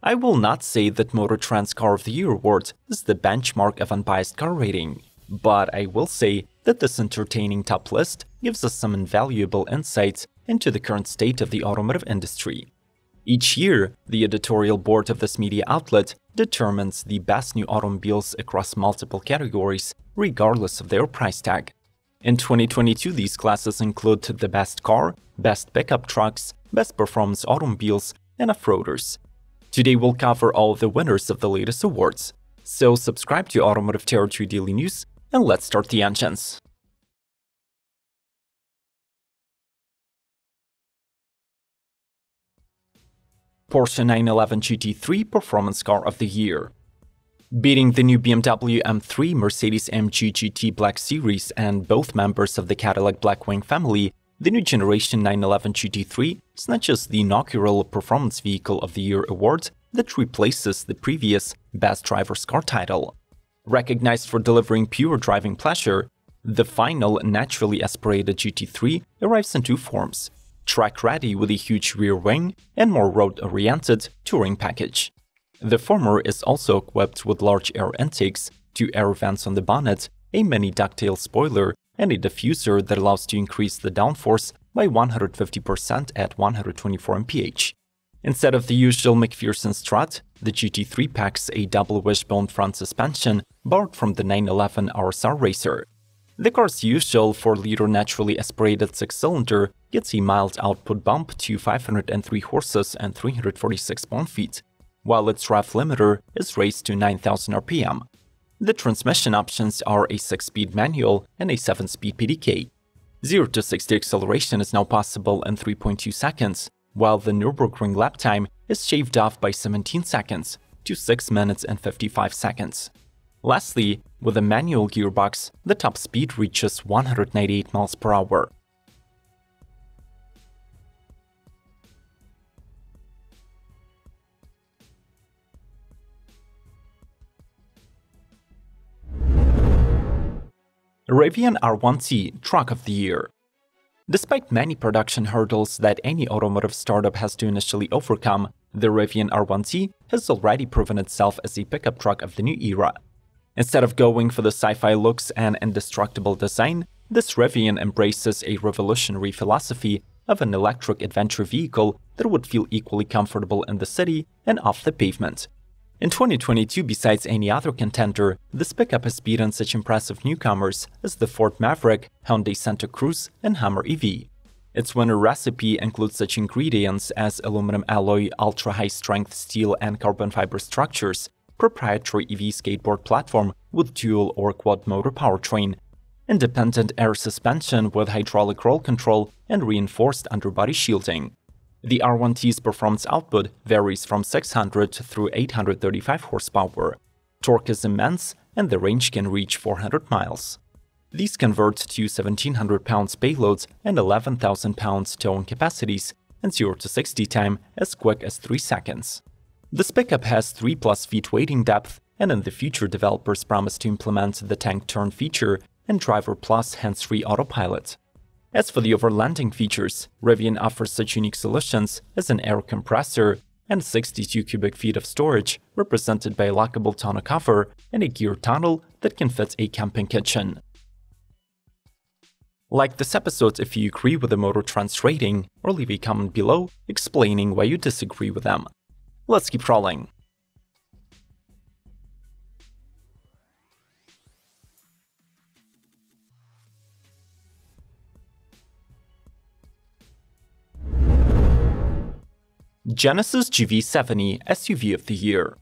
I will not say that MotorTrend's Car of the Year award is the benchmark of unbiased car rating, but I will say that this entertaining top list gives us some invaluable insights into the current state of the automotive industry. Each year, the editorial board of this media outlet determines the best new automobiles across multiple categories, regardless of their price tag. In 2022, these classes include the best car, best pickup trucks, best performance automobiles, and off-roaders. Today we'll cover all the winners of the latest awards. So subscribe to Automotive Territory Daily News and let's start the engines. Porsche 911 GT3 Performance Car of the Year. Beating the new BMW M3, Mercedes-AMG GT Black Series, and both members of the Cadillac Blackwing family, the new generation 911 GT3 snatches the inaugural Performance Vehicle of the Year award that replaces the previous Best Driver's Car title. Recognized for delivering pure driving pleasure, the final naturally aspirated GT3 arrives in two forms: track-ready with a huge rear wing and more road-oriented touring package. The former is also equipped with large air intakes, two air vents on the bonnet, a mini ducktail spoiler, and a diffuser that allows to increase the downforce by 150% at 124 mph. Instead of the usual McPherson strut, the GT3 packs a double wishbone front suspension borrowed from the 911 RSR Racer. The car's usual 4-liter naturally aspirated 6-cylinder gets a mild output bump to 503 horses and 346 pound-feet, while its rev limiter is raised to 9,000 rpm. The transmission options are a 6-speed manual and a 7-speed PDK. 0 to 60 acceleration is now possible in 3.2 seconds, while the Nürburgring lap time is shaved off by 17 seconds to 6 minutes and 55 seconds. Lastly, with a manual gearbox, the top speed reaches 198 miles per hour. Rivian R1T Truck of the Year. Despite many production hurdles that any automotive startup has to initially overcome, the Rivian R1T has already proven itself as a pickup truck of the new era. Instead of going for the sci-fi looks and indestructible design, this Rivian embraces a revolutionary philosophy of an electric adventure vehicle that would feel equally comfortable in the city and off the pavement. In 2022, besides any other contender, this pickup has beaten such impressive newcomers as the Ford Maverick, Hyundai Santa Cruz, and Hummer EV. Its winner recipe includes such ingredients as aluminum alloy, ultra-high-strength steel and carbon fiber structures, proprietary EV skateboard platform with dual or quad-motor powertrain, independent air suspension with hydraulic roll control, and reinforced underbody shielding. The R1T's performance output varies from 600 through 835 horsepower. Torque is immense, and the range can reach 400 miles. These convert to 1,700 pounds payloads and 11,000 pounds towing capacities, and 0 to 60 time as quick as 3 seconds. This pickup has 3+ feet wading depth, and in the future developers promise to implement the tank turn feature and Driver Plus hands-free autopilot. As for the overlanding features, Rivian offers such unique solutions as an air compressor and 62 cubic feet of storage, represented by a lockable tonneau cover and a gear tunnel that can fit a camping kitchen. Like this episode if you agree with the MotorTrend's rating, or leave a comment below explaining why you disagree with them. Let's keep rolling. Genesis GV70 SUV of the Year.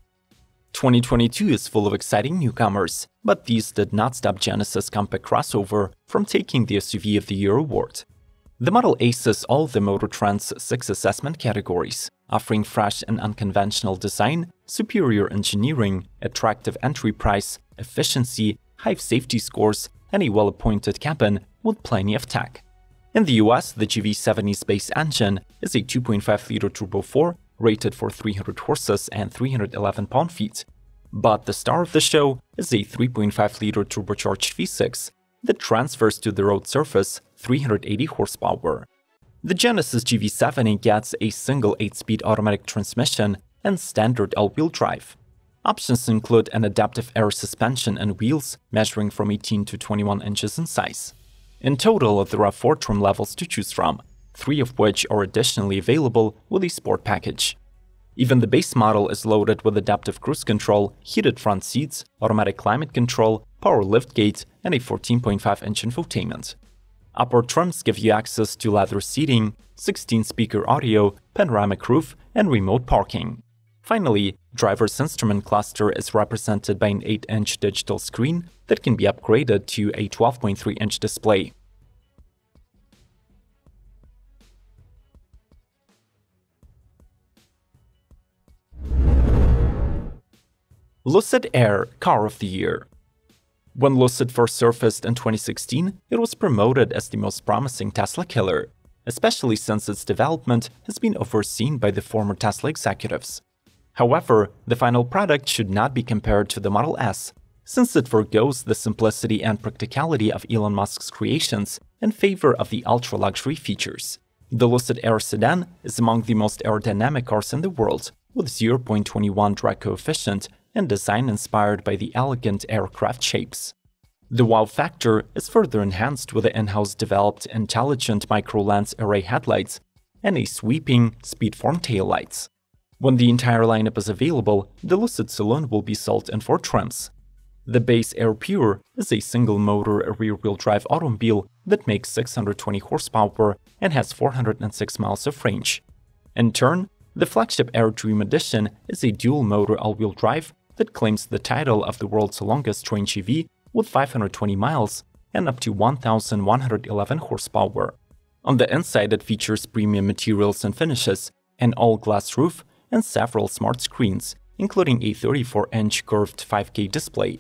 2022 is full of exciting newcomers, but these did not stop Genesis compact crossover from taking the SUV of the Year award. The model aces all the MotorTrend's 6 assessment categories, offering fresh and unconventional design, superior engineering, attractive entry price, efficiency, high safety scores, and a well-appointed cabin with plenty of tech. In the US, the GV70's base engine is a 2.5-liter Turbo 4 rated for 300 horses and 311 pound-feet. But the star of the show is a 3.5-liter turbocharged V6 that transfers to the road surface 380 horsepower. The Genesis GV70 gets a single 8-speed automatic transmission and standard all-wheel drive. Options include an adaptive air suspension and wheels measuring from 18 to 21 inches in size. In total, there are 4 trim levels to choose from, 3 of which are additionally available with a sport package. Even the base model is loaded with adaptive cruise control, heated front seats, automatic climate control, power liftgate, and a 14.5-inch infotainment. Upper trims give you access to leather seating, 16-speaker audio, panoramic roof, and remote parking. Finally, driver's instrument cluster is represented by an 8-inch digital screen that can be upgraded to a 12.3-inch display. Lucid Air Car of the Year. When Lucid first surfaced in 2016, it was promoted as the most promising Tesla killer, especially since its development has been overseen by the former Tesla executives. However, the final product should not be compared to the Model S, since it forgoes the simplicity and practicality of Elon Musk's creations in favor of the ultra-luxury features. The Lucid Air sedan is among the most aerodynamic cars in the world, with 0.21 drag coefficient and design inspired by the elegant aircraft shapes. The wow factor is further enhanced with the in-house developed intelligent micro-lens array headlights and a sweeping speedform taillights. When the entire lineup is available, the Lucid Saloon will be sold in 4 trims. The base Air Pure is a single-motor rear-wheel drive automobile that makes 620 horsepower and has 406 miles of range. In turn, the flagship Air Dream Edition is a dual-motor all-wheel drive that claims the title of the world's longest-range EV with 520 miles and up to 1,111 horsepower. On the inside, it features premium materials and finishes, an all-glass roof, and several smart screens, including a 34-inch curved 5K display.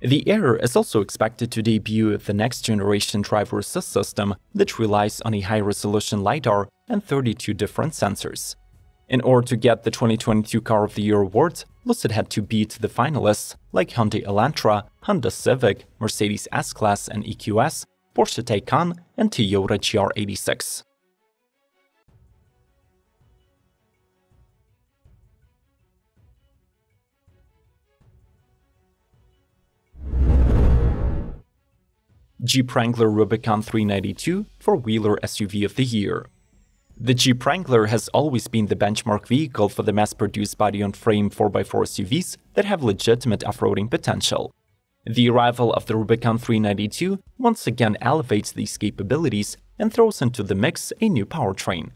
The Air is also expected to debut the next-generation driver assist system that relies on a high-resolution LiDAR and 32 different sensors. In order to get the 2022 Car of the Year award, Lucid had to beat the finalists like Hyundai Elantra, Honda Civic, Mercedes S-Class and EQS, Porsche Taycan, and Toyota GR86. Jeep Wrangler Rubicon 392 Four-Wheeler SUV of the Year. The Jeep Wrangler has always been the benchmark vehicle for the mass-produced body-on-frame 4x4 SUVs that have legitimate off-roading potential. The arrival of the Rubicon 392 once again elevates these capabilities and throws into the mix a new powertrain.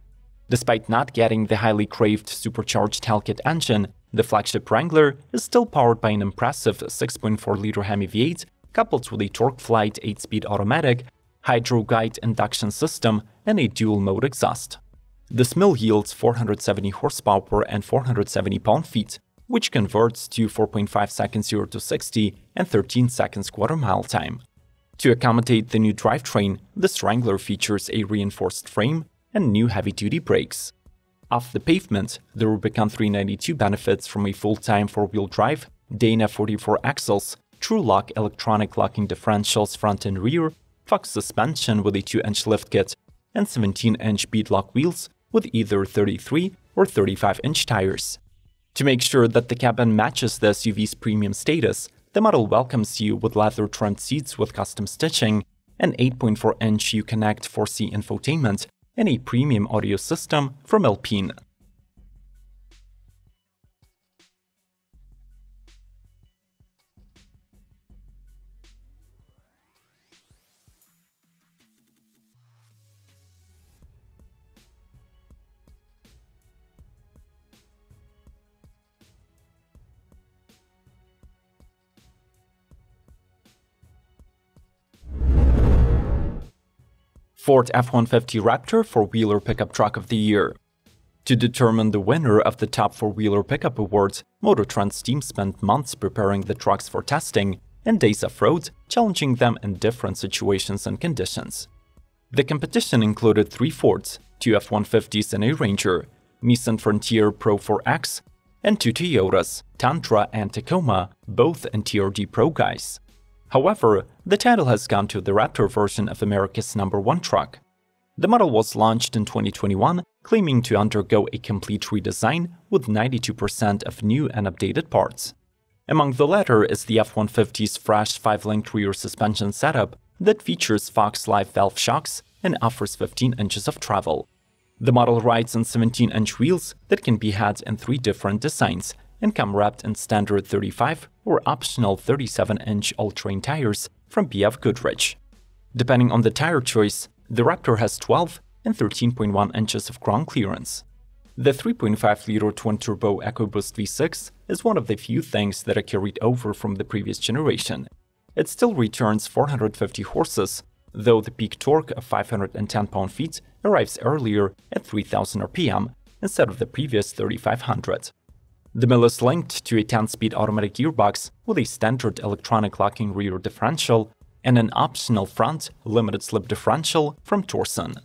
Despite not getting the highly craved supercharged Hellcat engine, the flagship Wrangler is still powered by an impressive 6.4-liter Hemi V8 coupled with a TorqueFlite 8-speed automatic, hydro-guide induction system, and a dual-mode exhaust. This mill yields 470 horsepower and 470 pound-feet, which converts to 4.5 seconds 0 to 60 and 13 seconds quarter-mile time. To accommodate the new drivetrain, this Wrangler features a reinforced frame and new heavy-duty brakes. Off the pavement, the Rubicon 392 benefits from a full-time four-wheel drive, Dana 44 axles, True-Lock electronic locking differentials front and rear, Fox suspension with a 2-inch lift kit, and 17-inch beadlock wheels with either 33 or 35-inch tires. To make sure that the cabin matches the SUV's premium status, the model welcomes you with leather-trimmed seats with custom stitching, an 8.4-inch Uconnect 4C infotainment, and a premium audio system from Alpine. Ford F-150 Raptor Four-Wheeler Pickup Truck of the Year. To determine the winner of the top four-wheeler pickup award, MotorTrend's team spent months preparing the trucks for testing and days off-road, challenging them in different situations and conditions. The competition included 3 Fords, 2 F-150s and a Ranger, Nissan Frontier Pro 4X, and 2 Toyotas, Tundra and Tacoma, both in TRD Pro guise. However, the title has gone to the Raptor version of America's #1 truck. The model was launched in 2021, claiming to undergo a complete redesign with 92% of new and updated parts. Among the latter is the F-150's fresh 5-link rear suspension setup that features Fox Live valve shocks and offers 15 inches of travel. The model rides on 17-inch wheels that can be had in 3 different designs and come wrapped in standard 35 or optional 37-inch all-terrain tires from BF Goodrich. Depending on the tire choice, the Raptor has 12 and 13.1 inches of ground clearance. The 3.5-liter twin-turbo EcoBoost V6 is one of the few things that are carried over from the previous generation. It still returns 450 horses, though the peak torque of 510 pound-feet arrives earlier at 3000 rpm instead of the previous 3500. The mill is linked to a 10-speed automatic gearbox with a standard electronic locking rear differential and an optional front limited-slip differential from Torsen.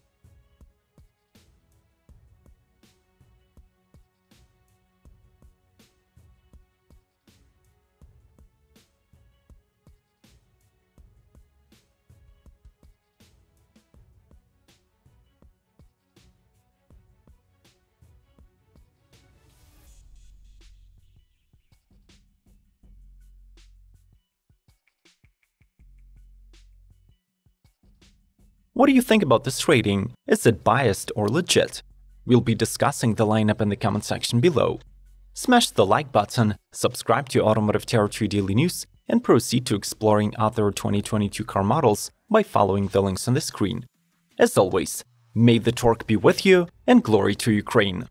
What do you think about this rating? Is it biased or legit? We'll be discussing the lineup in the comment section below. Smash the like button, subscribe to Automotive Territory Daily News, and proceed to exploring other 2022 car models by following the links on the screen. As always, may the torque be with you, and glory to Ukraine!